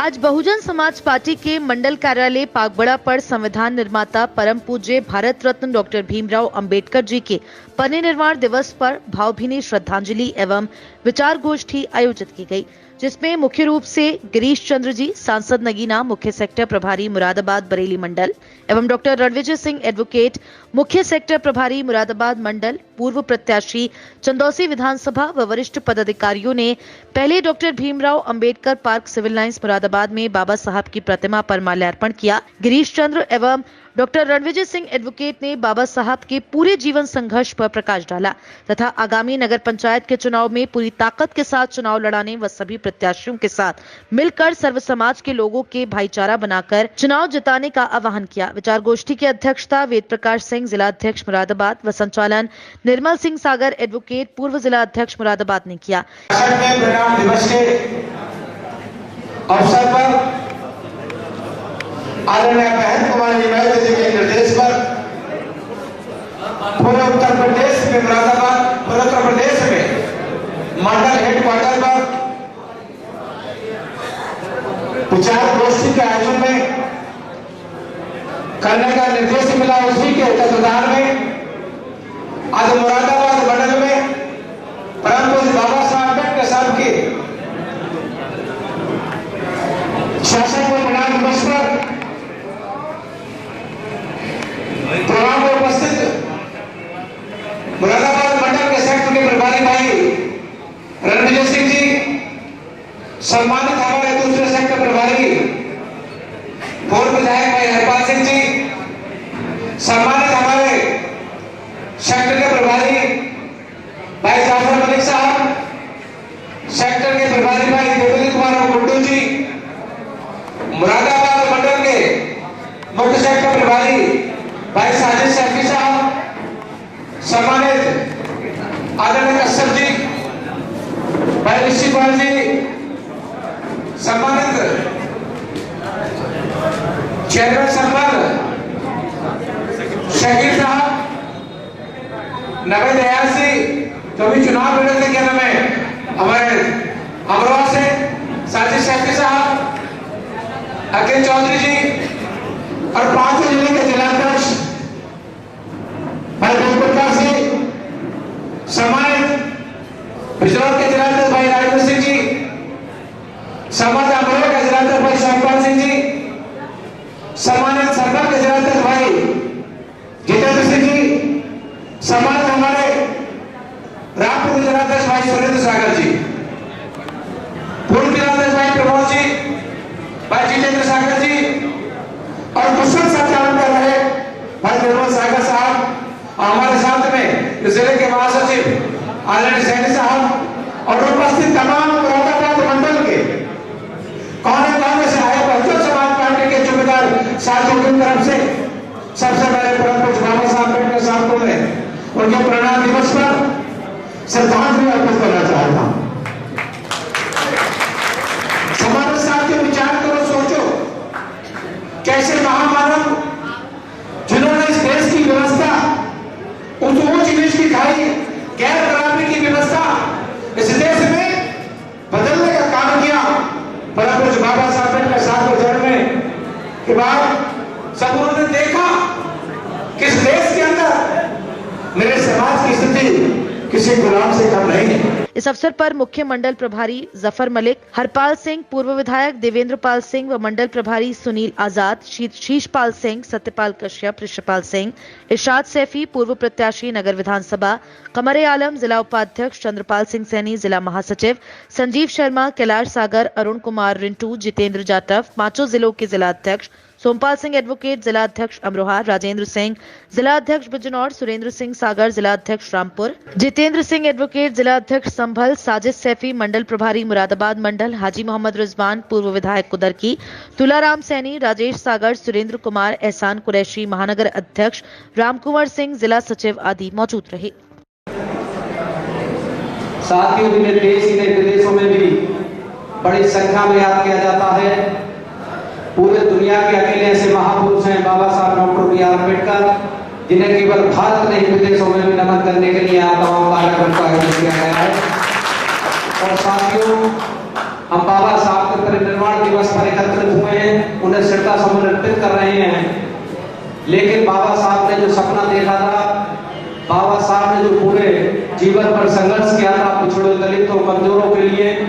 आज बहुजन समाज पार्टी के मंडल कार्यालय पागबड़ा पर संविधान निर्माता परम पूज्य भारत रत्न डॉक्टर भीमराव अंबेडकर जी के परिनिर्वाण दिवस पर भावभीनी श्रद्धांजलि एवं विचार गोष्ठी आयोजित की गई, जिसमें मुख्य रूप से गिरीश चंद्र जी सांसद नगीना मुख्य सेक्टर प्रभारी मुरादाबाद बरेली मंडल एवं डॉक्टर रणविजय सिंह एडवोकेट मुख्य सेक्टर प्रभारी मुरादाबाद मंडल, पूर्व प्रत्याशी चंदौसी विधानसभा व वरिष्ठ पदाधिकारियों ने पहले doctor Bhimrao Ambedkar park civil lines Moradabad में बाबा साहब की प्रतिमा पर माल्यार्पण किया। गिरीश चंद्र एवं डॉक्टर रणविजय सिंह एडवोकेट ने बाबा साहब के पूरे जीवन संघर्ष पर प्रकाश डाला तथा आगामी नगर पंचायत के चुनाव में पूरी ताकत के साथ चुनाव लड़ाने व सभी प्रत्याशियों के साथ मिलकर सर्व समाज के लोगों के भाईचारा बनाकर चुनाव जिताने का आह्वान किया। विचार गोष्ठी की अध्यक्षता वेद प्रकाश सिंह जिला अध्यक्ष मुरादाबाद व संचालन निर्मल सिंह सागर एडवोकेट पूर्व जिला अध्यक्ष मुरादाबाद ने किया। अवसर पर आदरणीय महंत कुमार जी के निर्देश पर पूरे उत्तर प्रदेश में मुरादाबाद पूरे उत्तर प्रदेश में मंडल हेडक्वार्टर पर विचार गोष्ठी के आयोजन में करने का निर्देश मिला। उसी के तत्वाधान में आज मुरादाबाद मंडल में परम पूज्य बाबा साहब अम्बेडकर साहब की शासन को प्रणाम दिवस पर प्रोग्राम में उपस्थित मुरादाबाद मंडल के सेक्टर के प्रभारी भाई रणविजय सिंह जी, सम्मानित हमारे दूसरे सेक्टर प्रभारी पूर्व विधायक भाई हरपाल सिंह जी, सम्मानित हमारे सेक्टर के प्रभारी भाई जाफर मलिक साहब, सेक्टर के प्रभारी भाई देवेंद्र कुमार गुड्डू जी, मुरादाबाद मंडल के मुख्य सेक्टर प्रभारी भाई साजिद सैफी साहब, सम्मानित आदरणीय कश्यप जी, भाई ऋषि कुमार जी, सम्मानित चेयरमैन सरपंच शहीद साहब, नगर दयाल सिंह जो भी चुनाव लड़े थे, क्या नाम है हमारे अमरोहा से साजिद सैफी साहब, अखिल चौधरी जी और पांचों जिले के जिलाध्यक्ष भाई वेद सिंह, सम्मानित बिजनौर के जिलाध्यक्ष भाई राजेंद्र सिंह जी, सम्मानित अमरोहा के जिलाध्यक्ष भाई शाहपाल सिंह जी, सम्मानित सरकार के जिलाध्यक्ष भाई जितेंद्र सिंह जी, सम्मानित हमारे रामपुर जिलाध्यक्ष भाई सुरेंद्र सागर जी, पूर्व जिलाध्यक्ष भाई प्रमोद जी, भाई जितेंद्र सागर जी और कुशल संचालन कर रहे भाई निर्मल सागर साहब, हमारे साथ में जिले के महासचिव आदरणीय सैनी साहब और उपस्थित तमाम मुरादाबाद मंडल के कोने कोने से आए बहुजन समाज पार्टी के जिम्मेदार साथियों की तरफ से सबसे पहले परम पूज्य बाबा साहब अम्बेडकर साहब को मैं उनके परिनिर्वाण दिवस पर श्रद्धांजलि अर्पित करना चाहता हूँ। समाज साहब के विचार करो, सोचो कैसे महामानव जिन्होंने इस देश की व्यवस्था उस ऊंच नीच की खाई गैर बराबरी की व्यवस्था इस देश में बदलने का काम किया। परम पूज्य बाबा साहब अम्बेडकर साहब को जन्मने के बाद सब उन्होंने देखा कि इस देश के अंदर मेरे समाज की स्थिति किसी गुलाम से कम नहीं है। इस अवसर पर मुख्य मंडल प्रभारी जफर मलिक, हरपाल सिंह, पूर्व विधायक देवेंद्र पाल सिंह व मंडल प्रभारी सुनील आजाद, शीशपाल सिंह, सत्यपाल कश्यप, ऋषपाल सिंह, इरशाद सैफी, पूर्व प्रत्याशी नगर विधानसभा, कमरे आलम, जिला उपाध्यक्ष चंद्रपाल सिंह सैनी, जिला महासचिव संजीव शर्मा, कैलाश सागर, अरुण कुमार रिंटू, जितेंद्र जाटव, पांचों जिलों के जिला अध्यक्ष सोमपाल सिंह एडवोकेट, जिला अध्यक्ष अमरोहा, राजेंद्र सिंह, जिला अध्यक्ष बिजनौर, सुरेंद्र सिंह सागर, जिला अध्यक्ष रामपुर, जितेंद्र सिंह एडवोकेट, जिला अध्यक्ष संभल, साजिद सैफी, मंडल प्रभारी मुरादाबाद मंडल, हाजी मोहम्मद रिजवान, पूर्व विधायक कुदरकी, तुलाराम सैनी, राजेश सागर, सुरेंद्र कुमार, एहसान कुरैशी, महानगर अध्यक्ष रामकुंवर सिंह, जिला सचिव आदि मौजूद रहे। साथियों, जिन्हें देश के विदेशों में भी बड़ी संख्या में याद किया जाता है, पूरे दुनिया के अकेले ऐसे महापुरुष हैं बाबा साहब डॉक्टर बी आर अम्बेडकर, जिन्हें केवल भारत नहीं विदेशों में भी नमन करने के लिए तमाम कार्यक्रम का आयोजन किया गया है। और साथियों, हम बाबा साहब के परिनिर्वाण दिवस पर एकत्रित हुए हैं, उन्हें श्रद्धा सुमन अर्पित कर रहे हैं। लेकिन बाबा साहब ने जो सपना देखा था, बाबा साहब ने जो पूरे जीवन पर संघर्ष किया था पिछड़ों, दलितों, कमजोरों के लिए,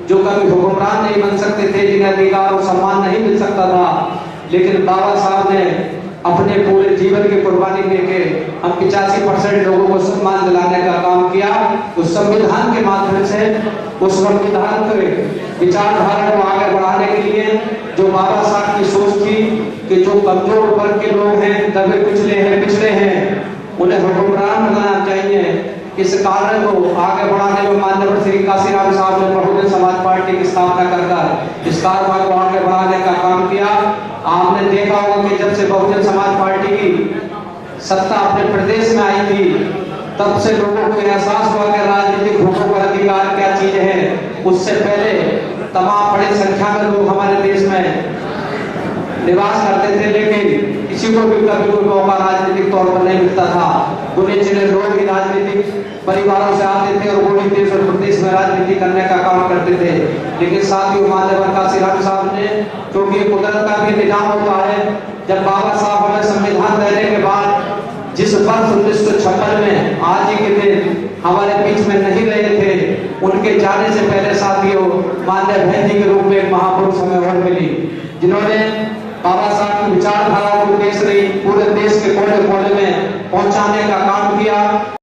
जो कभी हुक्मरान नहीं बन सकते थे, जिन्हें अधिकार और सम्मान नहीं मिल सकता था, लेकिन बाबा साहब ने अपने पूरे जीवन की कुर्बानी देके हम 85% लोगों को सम्मान दिलाने का काम किया। उस संविधान के माध्यम से, उस संविधान के विचारधारा को आगे बढ़ाने के लिए जो बाबा साहब की सोच थी कि जो कमजोर वर्ग के लोग हैं, दबे कुचले हैं, पिछड़े हैं, उन्हें हुक्मरान बनाना चाहिए। इस कार्य को आगे बढ़ाने में माननीय श्री काशीराम साहब ने बहुजन समाज पार्टी की स्थापना कर इस कार्य को आगे बढ़ाने का काम किया। आपने देखा होगा कि जब से बहुजन समाज पार्टी की सत्ता अपने प्रदेश में आई थी, तब से लोगों को एहसास हुआ कि राजनीतिक हुकूक और अधिकार क्या चीज है। उससे पहले तमाम बड़ी संख्या में लोग हमारे देश में निवास करते थे, लेकिन किसी को भी कभी कोई मौका राजनीतिक तौर पर नहीं मिलता था। गिने चुने लोग ही राजनीतिक परिवारों से आते थे और वो भी देश और प्रदेश में राजनीति करने का काम करते थे। लेकिन साथियों, माननीय काशीराम साहब ने, क्योंकि कुदरत का भी निजाम होता है, जब बाबा साहब हमें संविधान देने के बाद जिस वर्ष 1956 में आज ही के दिन हमारे बीच में नहीं रहे थे, उनके जाने से पहले साथियों माननीय बहन जी के रूप में एक महापुरुष हमें और मिली, जिन्होंने बाबा साहब की विचारधारा को पूरे देश के कोने कोने में पहुंचाने का काम किया।